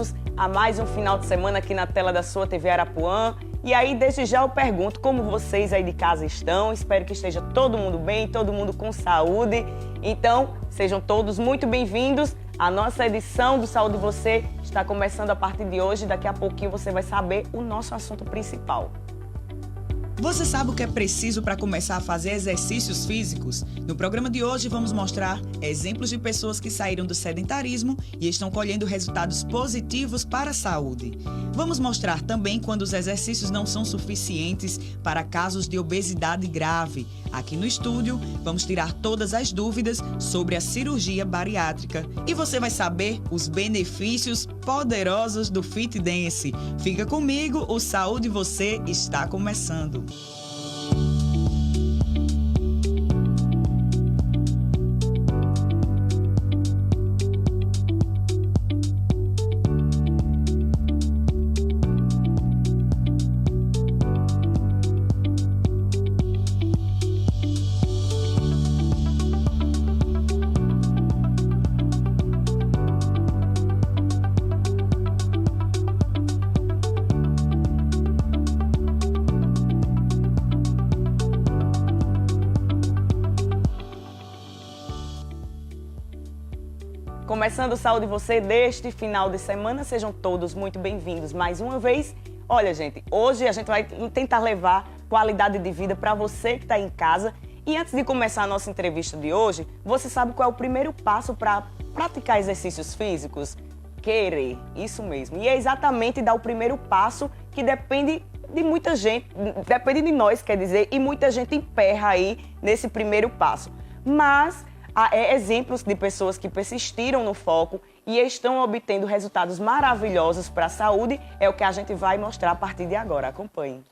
bem-vindos a mais um final de semana aqui na tela da sua TV Arapuã. E aí, desde já eu pergunto como vocês aí de casa estão. Espero que esteja todo mundo bem, todo mundo com saúde. Então, sejam todos muito bem-vindos. A nossa edição do Saúde Você está começando a partir de hoje. Daqui a pouquinho você vai saber o nosso assunto principal. Você sabe o que é preciso para começar a fazer exercícios físicos? No programa de hoje vamos mostrar exemplos de pessoas que saíram do sedentarismo e estão colhendo resultados positivos para a saúde. Vamos mostrar também quando os exercícios não são suficientes para casos de obesidade grave. Aqui no estúdio vamos tirar todas as dúvidas sobre a cirurgia bariátrica. E você vai saber os benefícios poderosos do Fit Dance. Fica comigo, o Saúde Você está começando. Começando o Saúde Você deste final de semana, sejam todos muito bem-vindos mais uma vez. Olha, gente, hoje a gente vai tentar levar qualidade de vida para você que está em casa. E antes de começar a nossa entrevista de hoje, você sabe qual é o primeiro passo para praticar exercícios físicos? Querer, isso mesmo. E é exatamente dar o primeiro passo que depende de muita gente, depende de nós, quer dizer, e muita gente emperra aí nesse primeiro passo. Mas há exemplos de pessoas que persistiram no foco e estão obtendo resultados maravilhosos para a saúde, é o que a gente vai mostrar a partir de agora. Acompanhe.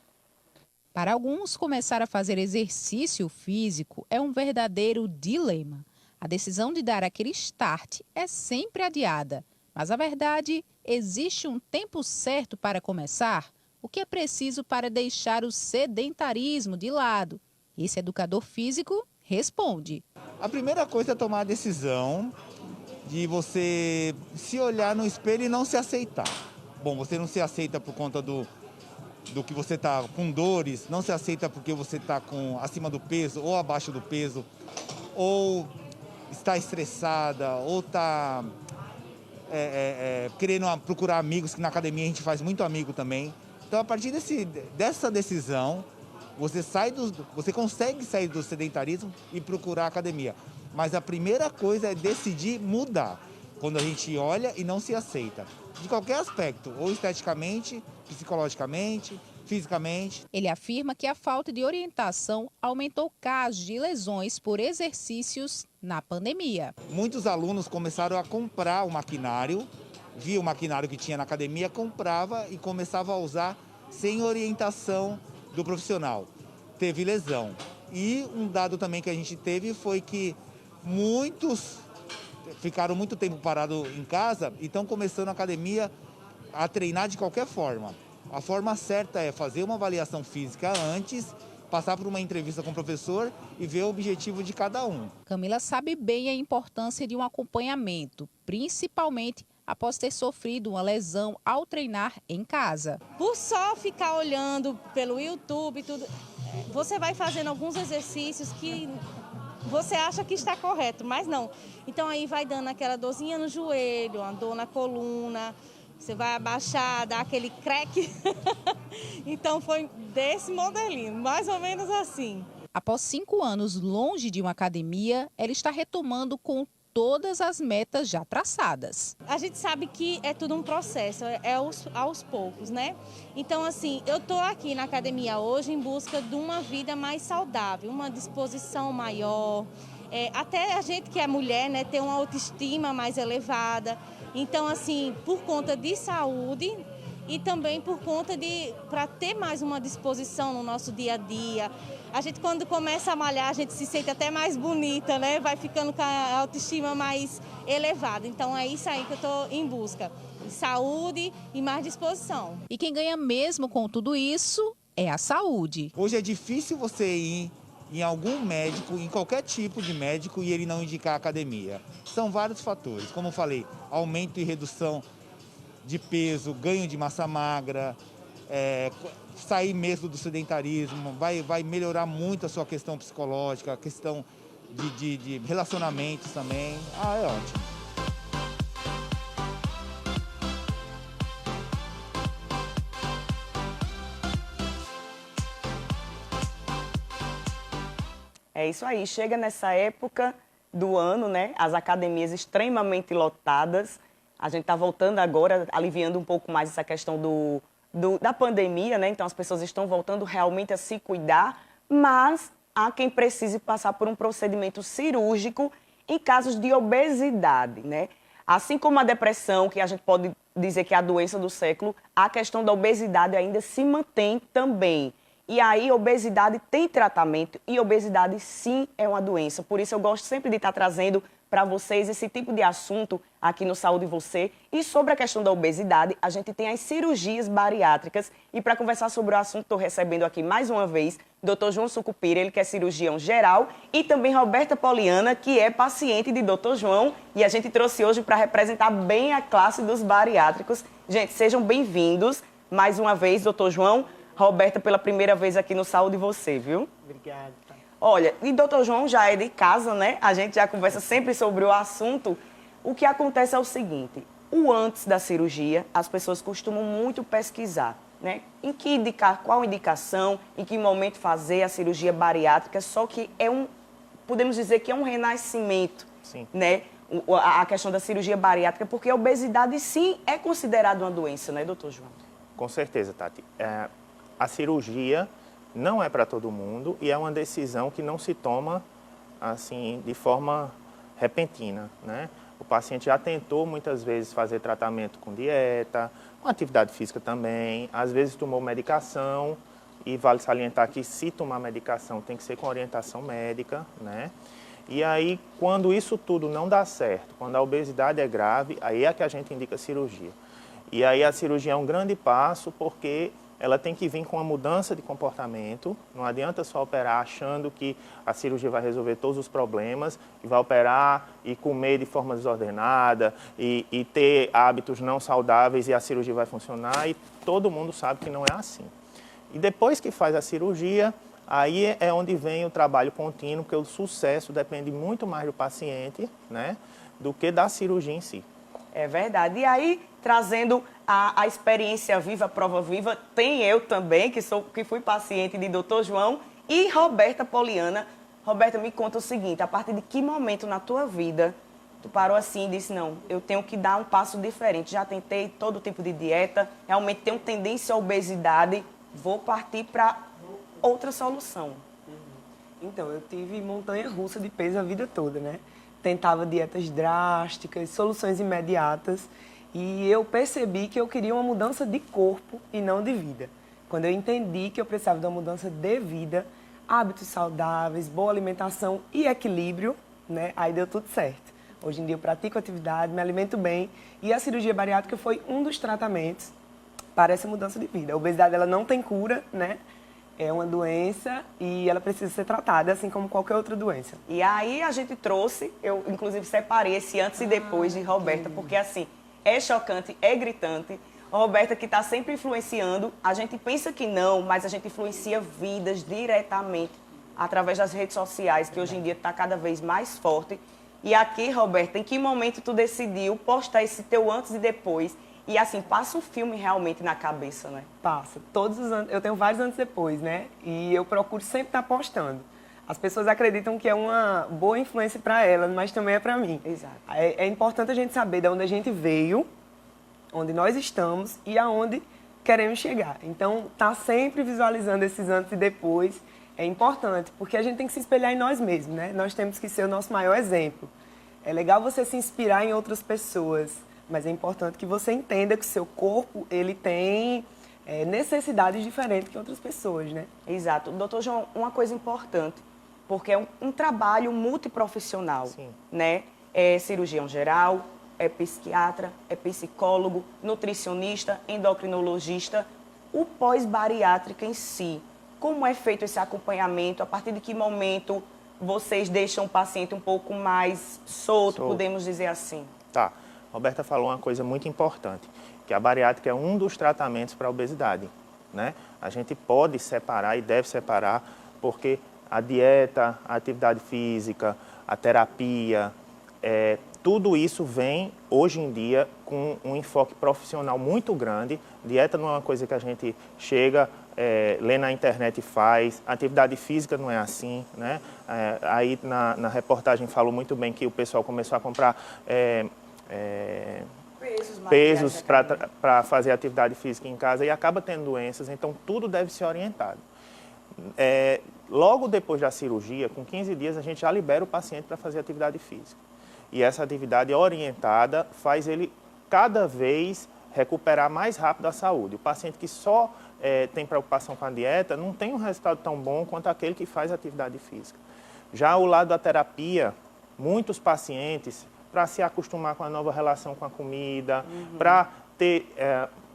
Para alguns, começar a fazer exercício físico é um verdadeiro dilema. A decisão de dar aquele start é sempre adiada. Mas a verdade, existe um tempo certo para começar? O que é preciso para deixar o sedentarismo de lado? Esse educador físico responde. A primeira coisa é tomar a decisão de você se olhar no espelho e não se aceitar. Bom, você não se aceita por conta do que você está com dores, não se aceita porque você está acima do peso ou abaixo do peso, ou está estressada, ou está querendo procurar amigos, que na academia a gente faz muito amigo também. Então, a partir dessa decisão, você consegue sair do sedentarismo e procurar a academia. Mas a primeira coisa é decidir mudar. Quando a gente olha e não se aceita. De qualquer aspecto, ou esteticamente, psicologicamente, fisicamente. Ele afirma que a falta de orientação aumentou casos de lesões por exercícios na pandemia. Muitos alunos começaram a comprar o maquinário, via o maquinário que tinha na academia, comprava e começava a usar sem orientação do profissional. Teve lesão. E um dado também que a gente teve foi que muitos ficaram muito tempo parados em casa e estão começando a academia a treinar de qualquer forma. A forma certa é fazer uma avaliação física antes, passar por uma entrevista com o professor e ver o objetivo de cada um. Camila sabe bem a importância de um acompanhamento, principalmente após ter sofrido uma lesão ao treinar em casa. Por só ficar olhando pelo YouTube, tudo, você vai fazendo alguns exercícios que você acha que está correto, mas não. Então aí vai dando aquela dorzinha no joelho, uma dor na coluna, você vai abaixar, dá aquele crack. Então foi desse modelinho, mais ou menos assim. Após 5 anos longe de uma academia, ela está retomando com todas as metas já traçadas. A gente sabe que é tudo um processo, é aos poucos, né? Então, assim, eu estou aqui na academia hoje em busca de uma vida mais saudável, uma disposição maior, até a gente que é mulher, né, ter uma autoestima mais elevada. Então, assim, por conta de saúde e também por conta para ter mais uma disposição no nosso dia a dia. A gente, quando começa a malhar, a gente se sente até mais bonita, né? Vai ficando com a autoestima mais elevada. Então, é isso aí que eu estou em busca. Saúde e mais disposição. E quem ganha mesmo com tudo isso é a saúde. Hoje é difícil você ir em algum médico, em qualquer tipo de médico, e ele não indicar a academia. São vários fatores. Como eu falei, aumento e redução de peso, ganho de massa magra, sair mesmo do sedentarismo, vai melhorar muito a sua questão psicológica, a questão de relacionamentos também. É ótimo. É isso aí, chega nessa época do ano, né? As academias extremamente lotadas. A gente está voltando agora, aliviando um pouco mais essa questão da pandemia, né? Então as pessoas estão voltando realmente a se cuidar, mas há quem precise passar por um procedimento cirúrgico em casos de obesidade, né? Assim como a depressão, que a gente pode dizer que é a doença do século, a questão da obesidade ainda se mantém também. E aí, obesidade tem tratamento e obesidade sim é uma doença. Por isso eu gosto sempre de estar trazendo para vocês esse tipo de assunto aqui no Saúde Você. E sobre a questão da obesidade, a gente tem as cirurgias bariátricas. E para conversar sobre o assunto, estou recebendo aqui mais uma vez Dr. João Sucupira, ele que é cirurgião geral, e também Roberta Poliana, que é paciente de Dr. João. E a gente trouxe hoje para representar bem a classe dos bariátricos. Gente, sejam bem-vindos mais uma vez, Dr. João. Roberta, pela primeira vez aqui no Saúde Você, viu? Obrigado. Olha, e doutor João já é de casa, né? A gente já conversa sempre sobre o assunto. O que acontece é o seguinte, o antes da cirurgia, as pessoas costumam muito pesquisar, né? Em que indicar, qual indicação, em que momento fazer a cirurgia bariátrica, só que podemos dizer que é um renascimento, Sim. Né? A questão da cirurgia bariátrica, porque a obesidade sim é considerada uma doença, né, doutor João? Com certeza, Tati. A cirurgia não é para todo mundo e é uma decisão que não se toma assim de forma repentina, né? O paciente já tentou muitas vezes fazer tratamento com dieta, com atividade física também, às vezes tomou medicação e vale salientar que se tomar medicação tem que ser com orientação médica, né? E aí, quando isso tudo não dá certo, quando a obesidade é grave, aí é que a gente indica cirurgia. E aí a cirurgia é um grande passo porque ela tem que vir com uma mudança de comportamento. Não adianta só operar achando que a cirurgia vai resolver todos os problemas, e vai operar e comer de forma desordenada e ter hábitos não saudáveis e a cirurgia vai funcionar, e todo mundo sabe que não é assim. E depois que faz a cirurgia, aí é onde vem o trabalho contínuo, porque o sucesso depende muito mais do paciente, né, do que da cirurgia em si. É verdade. E aí, trazendo a experiência viva, a prova viva, tem eu também, que fui paciente de Dr. João, e Roberta Poliana. Roberta, me conta o seguinte, a partir de que momento na tua vida tu parou assim e disse, não, eu tenho que dar um passo diferente, já tentei todo tipo de dieta, realmente tenho tendência à obesidade, vou partir para outra solução. Então, eu tive montanha-russa de peso a vida toda, né? Tentava dietas drásticas, soluções imediatas, e eu percebi que eu queria uma mudança de corpo e não de vida. Quando eu entendi que eu precisava de uma mudança de vida, hábitos saudáveis, boa alimentação e equilíbrio, né? Aí deu tudo certo. Hoje em dia eu pratico atividade, me alimento bem, e a cirurgia bariátrica foi um dos tratamentos para essa mudança de vida. A obesidade, ela não tem cura, né? É uma doença e ela precisa ser tratada, assim como qualquer outra doença. E aí a gente trouxe, eu inclusive separei esse antes e depois de Roberta, porque assim, é chocante, é gritante. Roberta que está sempre influenciando, a gente pensa que não, mas a gente influencia vidas diretamente através das redes sociais, que hoje em dia está cada vez mais forte. E aqui, Roberta, em que momento tu decidiu postar esse teu antes e depois? E assim, passa um filme realmente na cabeça, né? Passa. Todos os anos, eu tenho vários anos depois, né? E eu procuro sempre estar postando. As pessoas acreditam que é uma boa influência para elas, mas também é para mim. Exato. É importante a gente saber de onde a gente veio, onde nós estamos e aonde queremos chegar. Então, tá sempre visualizando esses antes e depois é importante, porque a gente tem que se espelhar em nós mesmos, né? Nós temos que ser o nosso maior exemplo. É legal você se inspirar em outras pessoas, mas é importante que você entenda que o seu corpo, ele tem necessidades diferentes que outras pessoas, né? Exato. Doutor João, uma coisa importante, porque é um trabalho multiprofissional, Sim. né? É cirurgião geral, é psiquiatra, é psicólogo, nutricionista, endocrinologista, o pós-bariátrica em si. Como é feito esse acompanhamento? A partir de que momento vocês deixam o paciente um pouco mais solto, podemos dizer assim? Tá. Roberta falou uma coisa muito importante. que a bariátrica é um dos tratamentos para a obesidade, né? A gente pode separar e deve separar, porque a dieta, a atividade física, a terapia, tudo isso vem, hoje em dia, com um enfoque profissional muito grande. Dieta não é uma coisa que a gente chega, lê na internet e faz. A atividade física não é assim, né? Aí na reportagem falou muito bem que o pessoal começou a comprar pesos para fazer atividade física em casa e acaba tendo doenças, então tudo deve ser orientado. Logo depois da cirurgia, com 15 dias, a gente já libera o paciente para fazer atividade física. E essa atividade orientada faz ele cada vez recuperar mais rápido a saúde. O paciente que só tem preocupação com a dieta não tem um resultado tão bom quanto aquele que faz atividade física. Já o lado da terapia, muitos pacientes, para se acostumar com a nova relação com a comida, para ter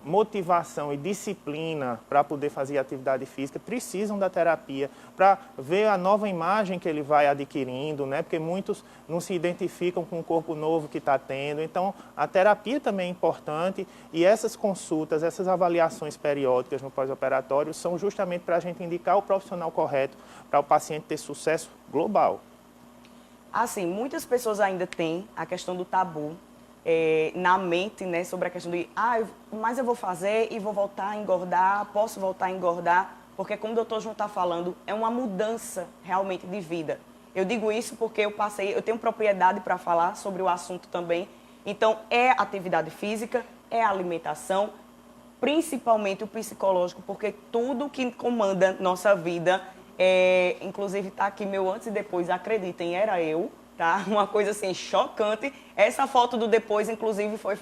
motivação e disciplina para poder fazer atividade física, precisam da terapia para ver a nova imagem que ele vai adquirindo, né? Porque muitos não se identificam com o corpo novo que está tendo. Então, a terapia também é importante e essas consultas, essas avaliações periódicas no pós-operatório são justamente para a gente indicar o profissional correto para o paciente ter sucesso global. Assim, muitas pessoas ainda têm a questão do tabu na mente, né, sobre a questão de, mas eu vou fazer e vou voltar a engordar, posso voltar a engordar, porque como o Dr. João está falando, é uma mudança realmente de vida. Eu digo isso porque eu tenho propriedade para falar sobre o assunto também. Então, é atividade física, é alimentação, principalmente o psicológico, porque tudo que comanda nossa vida, inclusive está aqui meu antes e depois, acreditem, era eu. Tá? Uma coisa assim chocante. Essa foto do depois, inclusive, foi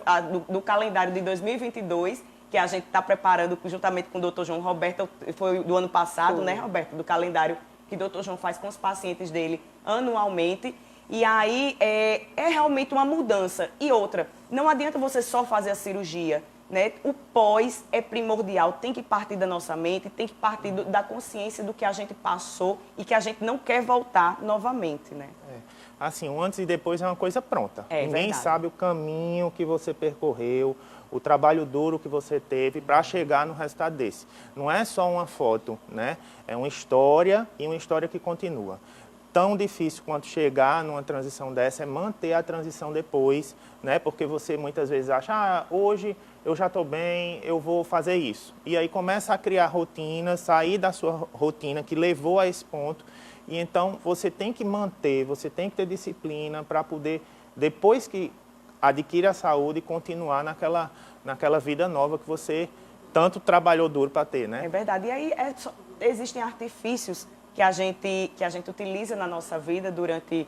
do calendário de 2022, que a gente está preparando juntamente com o Dr. João. Roberto, foi do ano passado, né, Roberto? Do calendário que o Dr. João faz com os pacientes dele anualmente. E aí é realmente uma mudança. E outra, não adianta você só fazer a cirurgia, né? O pós é primordial, tem que partir da nossa mente, tem que partir da consciência do que a gente passou e que a gente não quer voltar novamente, né? Assim, o antes e depois é uma coisa pronta. Ninguém verdade. sabe o caminho que você percorreu, o trabalho duro que você teve para chegar no resultado desse. Não é só uma foto, né? É uma história e uma história que continua. Tão difícil quanto chegar numa transição dessa é manter a transição depois, né? Porque você muitas vezes acha, hoje eu já estou bem, eu vou fazer isso. E aí começa a criar rotina, sair da sua rotina que levou a esse ponto. E então você tem que manter, você tem que ter disciplina para poder, depois que adquire a saúde, continuar naquela vida nova que você tanto trabalhou duro para ter, né? É verdade. E aí existem artifícios que a gente utiliza na nossa vida durante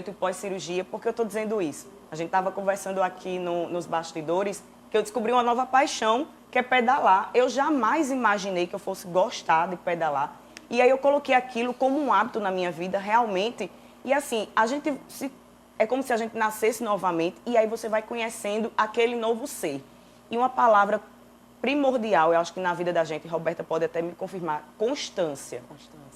o pós-cirurgia. Por que eu estou dizendo isso? A gente estava conversando aqui nos bastidores que eu descobri uma nova paixão, que é pedalar. Eu jamais imaginei que eu fosse gostar de pedalar. E aí eu coloquei aquilo como um hábito na minha vida, realmente. E assim, é como se a gente nascesse novamente e aí você vai conhecendo aquele novo ser. E uma palavra primordial, eu acho que na vida da gente, Roberta pode até me confirmar, constância.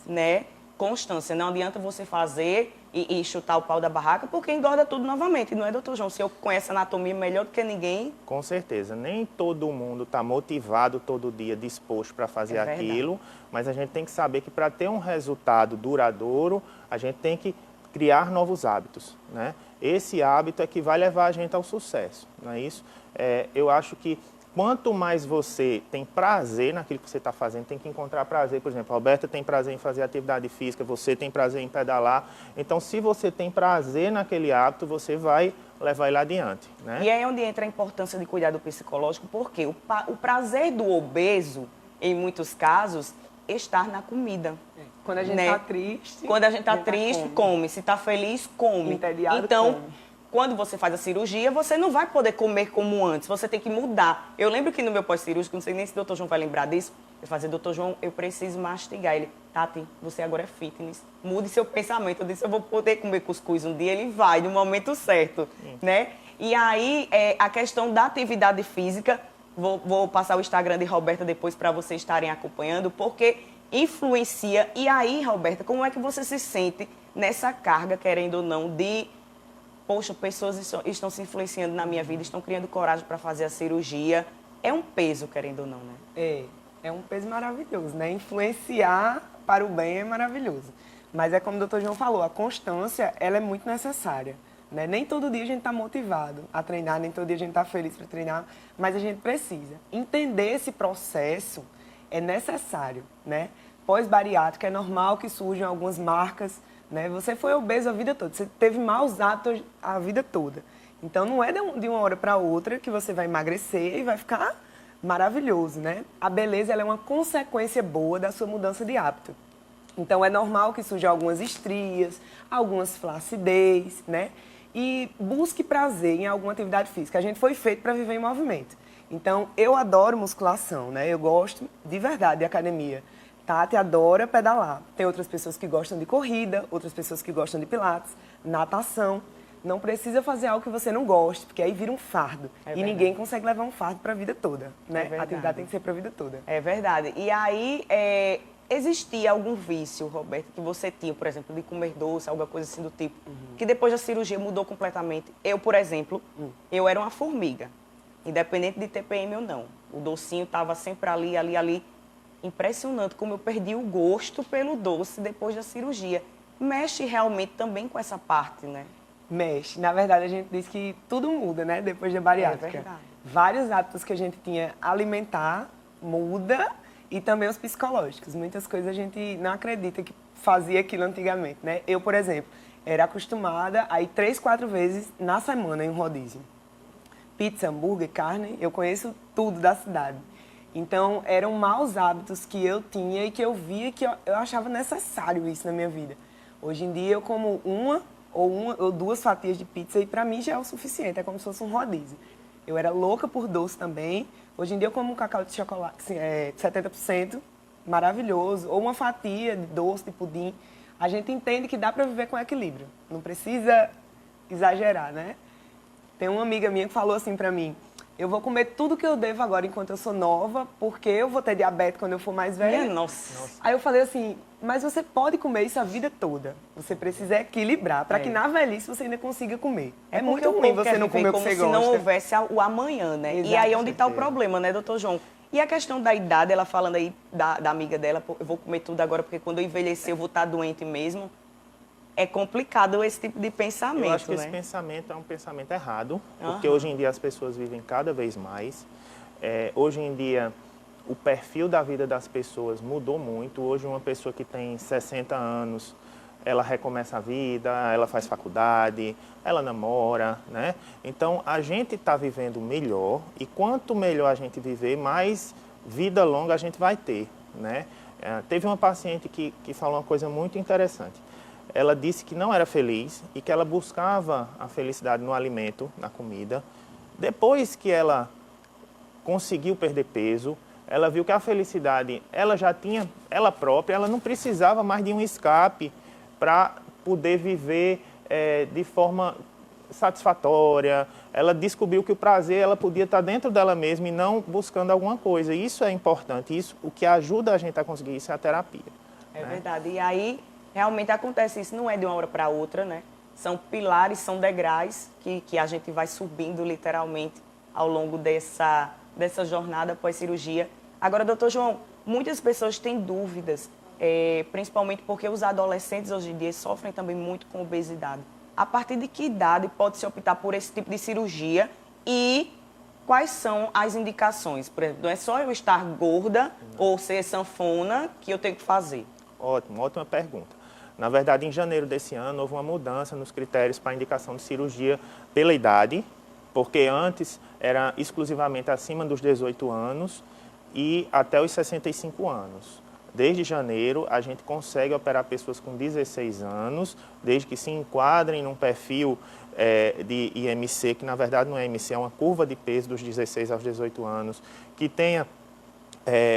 Né? Constância. Não adianta você fazer e chutar o pau da barraca, porque engorda tudo novamente, não é, doutor João? Se eu conheço anatomia melhor do que ninguém... Com certeza. Nem todo mundo está motivado todo dia, disposto para fazer aquilo, mas a gente tem que saber que para ter um resultado duradouro, a gente tem que criar novos hábitos, né? Esse hábito é que vai levar a gente ao sucesso, não é isso? Eu acho que quanto mais você tem prazer naquilo que você está fazendo, tem que encontrar prazer. Por exemplo, a Roberta tem prazer em fazer atividade física, você tem prazer em pedalar. Então, se você tem prazer naquele hábito, você vai levar ele adiante, né? E aí é onde entra a importância de cuidar do psicológico, porque o prazer do obeso, em muitos casos, estar na comida. Quando a gente está triste... Quando a gente está triste, come. Se está feliz, come. Entediado, então, come. Quando você faz a cirurgia, você não vai poder comer como antes, você tem que mudar. Eu lembro que no meu pós-cirúrgico, não sei nem se o doutor João vai lembrar disso, eu fazia, doutor João, eu preciso mastigar. Ele, Tati, você agora é fitness, mude seu pensamento. Eu disse, eu vou poder comer cuscuz um dia, ele vai no momento certo, né? E aí, a questão da atividade física, vou passar o Instagram de Roberta depois para vocês estarem acompanhando, porque influencia. E aí, Roberta, como é que você se sente nessa carga, querendo ou não, de... Poxa, pessoas estão se influenciando na minha vida, estão criando coragem para fazer a cirurgia. é um peso, querendo ou não, né? É um peso maravilhoso, né? Influenciar para o bem é maravilhoso. Mas é como o Dr. João falou, a constância, ela é muito necessária, né? Nem todo dia a gente está motivado a treinar, nem todo dia a gente está feliz para treinar, mas a gente precisa. Entender esse processo é necessário, né? Pós-bariátrica, é normal que surjam algumas marcas, né? Você foi obeso a vida toda, você teve maus hábitos a vida toda. Então, não é de uma hora para outra que você vai emagrecer e vai ficar maravilhoso, né? A beleza, ela é uma consequência boa da sua mudança de hábito. Então, é normal que surjam algumas estrias, algumas flacidez, né? E busque prazer em alguma atividade física. A gente foi feito para viver em movimento. Então, eu adoro musculação, né? Eu gosto de verdade de academia. Tati adora pedalar. Tem outras pessoas que gostam de corrida, outras pessoas que gostam de pilates, natação. Não precisa fazer algo que você não goste, porque aí vira um fardo. E ninguém consegue levar um fardo para a vida toda, né? A atividade tem que ser para a vida toda. É verdade. E aí, existia algum vício, Roberto, que você tinha, por exemplo, de comer doce, alguma coisa assim do tipo, que depois da cirurgia mudou completamente? Eu, por exemplo, eu era uma formiga, independente de TPM ou não. O docinho estava sempre ali. Impressionante como eu perdi o gosto pelo doce depois da cirurgia. Mexe realmente também com essa parte, né? Mexe. Na verdade, a gente diz que tudo muda, né? Depois da bariátrica. É verdade. Vários hábitos que a gente tinha alimentar muda e também os psicológicos. Muitas coisas a gente não acredita que fazia aquilo antigamente, né? Eu, por exemplo, era acostumada a ir 3, 4 vezes na semana em um rodízio. Pizza, hambúrguer, carne, eu conheço tudo da cidade. Então, eram maus hábitos que eu tinha e que eu via que eu achava necessário isso na minha vida. Hoje em dia, eu como uma ou 2 fatias de pizza e para mim já é o suficiente, é como se fosse um rodízio. Eu era louca por doce também. Hoje em dia eu como um cacau de chocolate, assim, 70%, maravilhoso, ou uma fatia de doce, de pudim. A gente entende que dá para viver com equilíbrio, não precisa exagerar, né? Tem uma amiga minha que falou assim para mim, eu vou comer tudo que eu devo agora enquanto eu sou nova, porque eu vou ter diabetes quando eu for mais velha. Nossa. Aí eu falei assim, mas você pode comer isso a vida toda. Você precisa equilibrar, para que na velhice você ainda consiga comer. É muito ruim você não comer o que você gosta. Como se não houvesse o amanhã, né? Exato, e aí onde está o problema, né, doutor João? E a questão da idade, ela falando aí da amiga dela, eu vou comer tudo agora, porque quando eu envelhecer eu vou estar doente mesmo. É complicado esse tipo de pensamento, Eu acho que né? esse pensamento é um pensamento errado, porque hoje em dia as pessoas vivem cada vez mais. Hoje em dia, o perfil da vida das pessoas mudou muito. Hoje, uma pessoa que tem 60 anos, ela recomeça a vida, ela faz faculdade, ela namora, né? Então, a gente está vivendo melhor e quanto melhor a gente viver, mais vida longa a gente vai ter, né? Teve uma paciente que falou uma coisa muito interessante. Ela disse que não era feliz e que ela buscava a felicidade no alimento, na comida. Depois que ela conseguiu perder peso, ela viu que a felicidade, ela já tinha, ela própria, ela não precisava mais de um escape para poder viver de forma satisfatória. Ela descobriu que o prazer, ela podia estar dentro dela mesma e não buscando alguma coisa. Isso é importante, isso, o que ajuda a gente a conseguir isso é a terapia. É verdade. E aí, realmente acontece isso, não é de uma hora para outra, né? São pilares, são degraus que a gente vai subindo literalmente ao longo dessa jornada pós-cirurgia. Agora, doutor João, muitas pessoas têm dúvidas, principalmente porque os adolescentes hoje em dia sofrem também muito com obesidade. A partir de que idade pode-se optar por esse tipo de cirurgia e quais são as indicações? Por exemplo, não é só eu estar gorda ou ser sanfona que eu tenho que fazer? Ótimo, ótima pergunta. Na verdade, em janeiro desse ano, houve uma mudança nos critérios para indicação de cirurgia pela idade, porque antes era exclusivamente acima dos 18 anos e até os 65 anos. Desde janeiro, a gente consegue operar pessoas com 16 anos, desde que se enquadrem num perfil de IMC, que na verdade não é IMC, é uma curva de peso dos 16 aos 18 anos, que tenha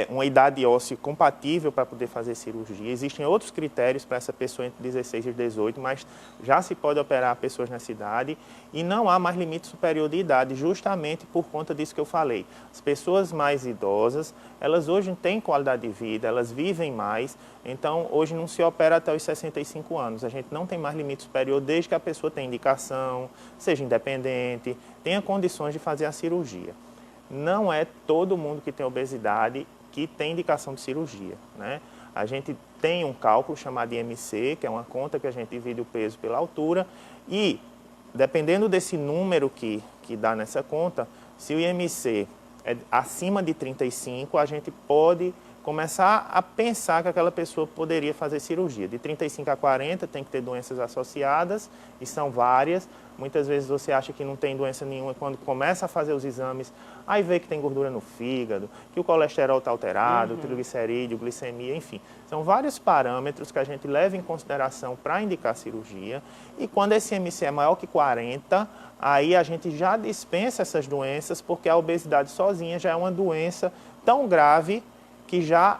uma idade óssea compatível para poder fazer cirurgia. Existem outros critérios para essa pessoa entre 16 e 18, mas já se pode operar pessoas nessa idade e não há mais limite superior de idade, justamente por conta disso que eu falei. As pessoas mais idosas, elas hoje têm qualidade de vida, elas vivem mais, então hoje não se opera até os 65 anos. A gente não tem mais limite superior desde que a pessoa tenha indicação, seja independente, tenha condições de fazer a cirurgia. não é todo mundo que tem obesidade que tem indicação de cirurgia, né? A gente tem um cálculo chamado IMC, que é uma conta que a gente divide o peso pela altura e, dependendo desse número que dá nessa conta, se o IMC é acima de 35, a gente pode começar a pensar que aquela pessoa poderia fazer cirurgia. De 35 a 40 tem que ter doenças associadas, e são várias. Muitas vezes você acha que não tem doença nenhuma, quando começa a fazer os exames, aí vê que tem gordura no fígado, que o colesterol está alterado, triglicerídeo, glicemia, enfim. São vários parâmetros que a gente leva em consideração para indicar cirurgia, e quando esse IMC é maior que 40, aí a gente já dispensa essas doenças, porque a obesidade sozinha já é uma doença tão grave que já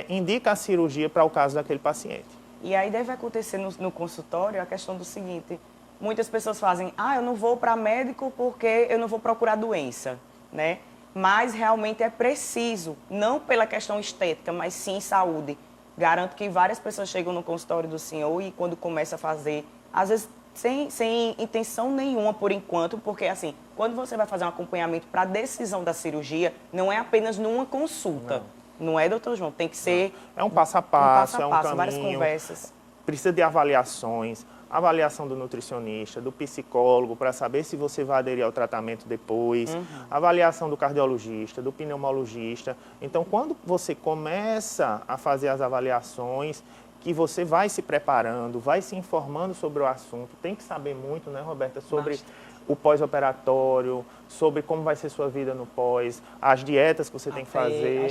indica a cirurgia para o caso daquele paciente. E aí deve acontecer no consultório a questão do seguinte: muitas pessoas fazem, eu não vou para médico porque eu não vou procurar doença, né? Mas realmente é preciso, não pela questão estética, mas sim saúde. Garanto que várias pessoas chegam no consultório do senhor e quando começa a fazer, às vezes sem intenção nenhuma por enquanto, porque assim, quando você vai fazer um acompanhamento para a decisão da cirurgia, não é apenas numa consulta. Não é, doutor João? Tem que ser... É um passo a passo, é um caminho. Várias conversas. Precisa de avaliações, avaliação do nutricionista, do psicólogo, para saber se você vai aderir ao tratamento depois, avaliação do cardiologista, do pneumologista. Então, quando você começa a fazer as avaliações, que você vai se preparando, vai se informando sobre o assunto, tem que saber muito, né, Roberta, sobre o pós-operatório, sobre como vai ser sua vida no pós, as dietas que você tem que fazer,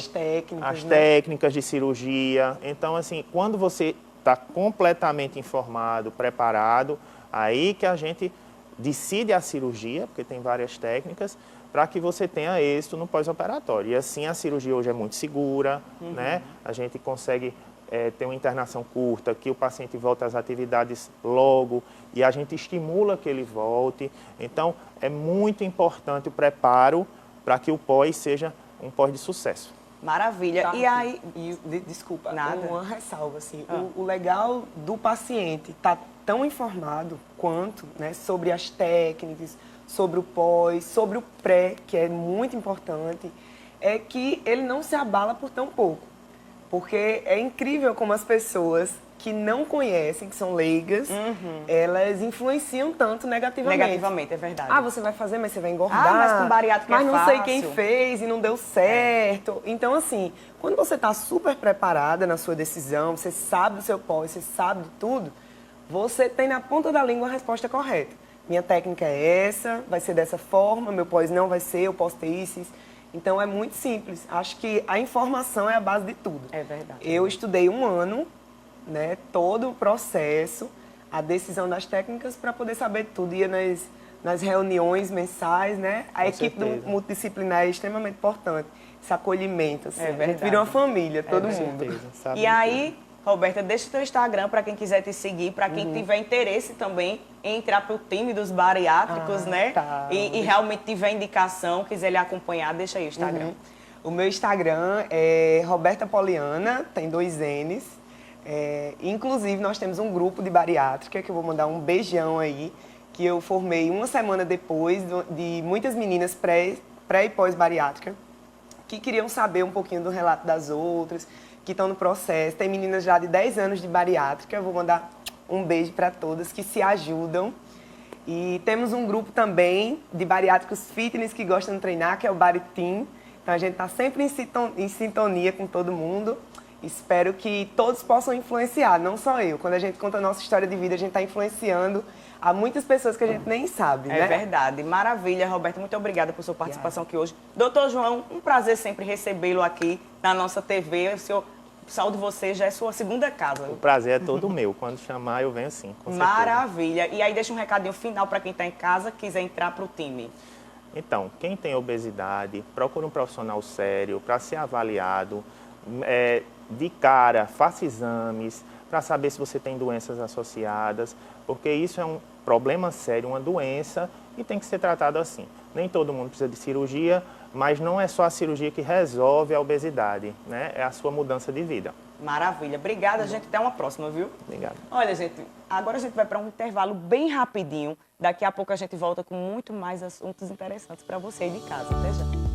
as técnicas de cirurgia. Então, assim, quando você está completamente informado, preparado, aí que a gente decide a cirurgia, porque tem várias técnicas, para que você tenha êxito no pós-operatório. E assim, a cirurgia hoje é muito segura, né? A gente consegue ter uma internação curta, que o paciente volte às atividades logo e a gente estimula que ele volte. Então, é muito importante o preparo para que o pós seja um pós de sucesso. Maravilha. Tá, e aí... Desculpa, Nada. uma ressalva, assim, o legal do paciente estar tão informado quanto, né, sobre as técnicas, sobre o pós, sobre o pré, que é muito importante, é que ele não se abala por tão pouco. Porque é incrível como as pessoas que não conhecem, que são leigas, elas influenciam tanto negativamente. Negativamente, é verdade. Você vai fazer, mas você vai engordar. Mas com bariátrica mas é não sei fácil. quem fez e não deu certo. Então, assim, quando você está super preparada na sua decisão, você sabe do seu pós, você sabe de tudo, você tem na ponta da língua a resposta correta. Minha técnica é essa, vai ser dessa forma, meu pós não vai ser, eu posso ter isso. Então, é muito simples. Acho que a informação é a base de tudo. É verdade. Eu estudei um ano, né, todo o processo, a decisão das técnicas, para poder saber tudo. Ia nas reuniões mensais, né? A equipe multidisciplinar é extremamente importante. Esse acolhimento, assim. É A gente verdade. vira uma família, todo mundo. Certeza, sabe E aí, Roberta, deixa o teu Instagram para quem quiser te seguir, para quem tiver interesse também em entrar para o time dos bariátricos, né? Tá. E realmente tiver indicação, quiser lhe acompanhar, deixa aí o Instagram. O meu Instagram é Roberta Poliana, tem 2 N's. Inclusive, nós temos um grupo de bariátrica, que eu vou mandar um beijão aí, que eu formei uma semana depois de muitas meninas pré e pós-bariátrica, que queriam saber um pouquinho do relato das outras, que estão no processo. Tem meninas já de 10 anos de bariátrica, eu vou mandar um beijo para todas que se ajudam. E temos um grupo também de bariátricos fitness que gostam de treinar, que é o Bari Team. Então a gente está sempre em sintonia com todo mundo. Espero que todos possam influenciar, não só eu. Quando a gente conta a nossa história de vida, a gente está influenciando a muitas pessoas que a gente nem sabe, né? É verdade. Maravilha, Roberta. Muito obrigada por sua participação aqui hoje. Doutor João, um prazer sempre recebê-lo aqui na nossa TV. O senhor, saúde você, já é sua segunda casa. O prazer é todo meu. Quando chamar, eu venho sim, com certeza. Maravilha. E aí deixa um recadinho final para quem está em casa, quiser entrar para o time. Então, quem tem obesidade, procura um profissional sério para ser avaliado. De cara, faça exames para saber se você tem doenças associadas, porque isso é um problema sério, uma doença, e tem que ser tratado assim. Nem todo mundo precisa de cirurgia, mas não é só a cirurgia que resolve a obesidade, né? É a sua mudança de vida. Maravilha. Obrigada, gente. Até uma próxima, viu? Obrigado. Olha, gente, agora a gente vai para um intervalo bem rapidinho. Daqui a pouco a gente volta com muito mais assuntos interessantes para você aí de casa. Até já.